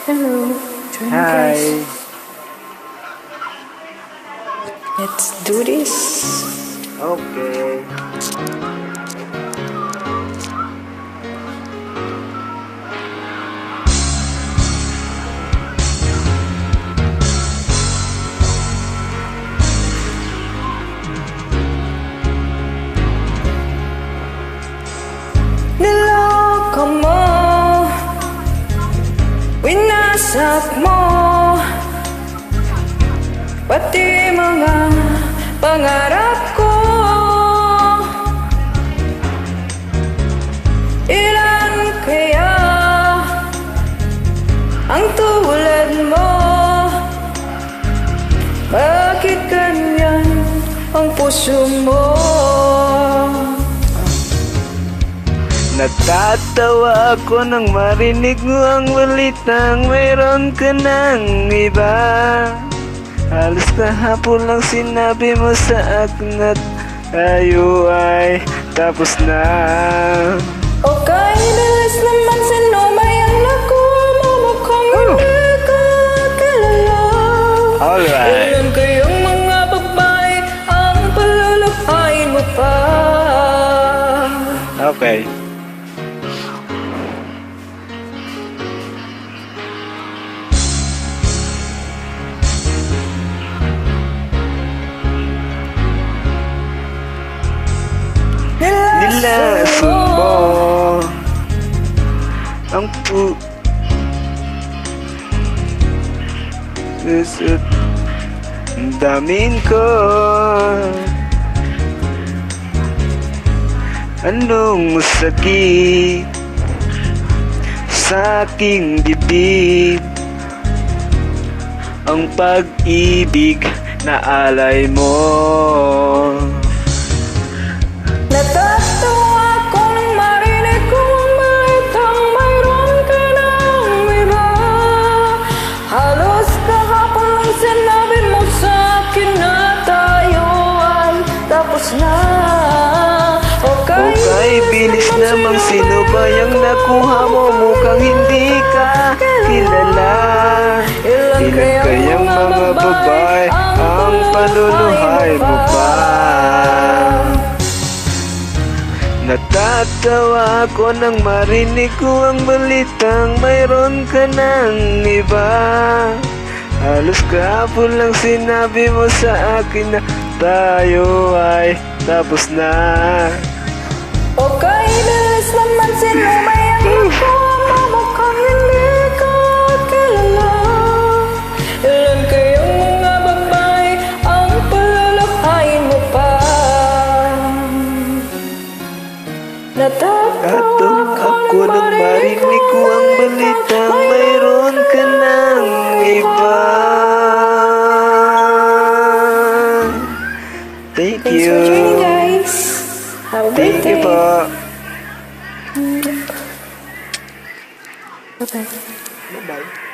Hello, join me guys. Hi. Let's do this. Okay. Niloko mo, winasak mo, pati mga pangarap ko. Ilan kaya ang tulad mo? Bakit ganyan ang puso mo? Natatawa ako nang marinig mo ang balitang mayroon ka ng iba. Halos kahapon lang sinabi mo sa akin at tayo ay tapos na. Okay, bilis naman sinumayan ako. Mukhang hindi ka kilala. Alright. Ilan kayong mga babae ang paluluhain mo pa? Okay. Nilason mo ang pusot damin ko. Anong sakit sa aking dibdib? Ang pag-ibig na alay mo. Natatawa ako nang marinig ko ang balitang mayroon ka ng iba. Halos kahapon lang sinabi mo sa akin na tayo ay tapos na. Okay, bilis namang sino ba yung nakuha mo? Mukhang hindi ka kilala. Ilan kayang mga babae ang paluluhay mo pa? Natatawa ako nang marinig ko ang balitang mayroon ka ng iba. Halos kahapon lang sinabi mo sa akin na tayo ay tapos na. Okay, bilis naman sinumayan ako. Mukhang hindi ka kilala. Ilan kayong mga babae ang paluluhain mo pa? Natatawa ako nang marinig ko ang balitang mayroon ka ng iba. Thank Thanks for joining, you. guys. Have a great Thank you day. po. Bye-bye. Bye-bye.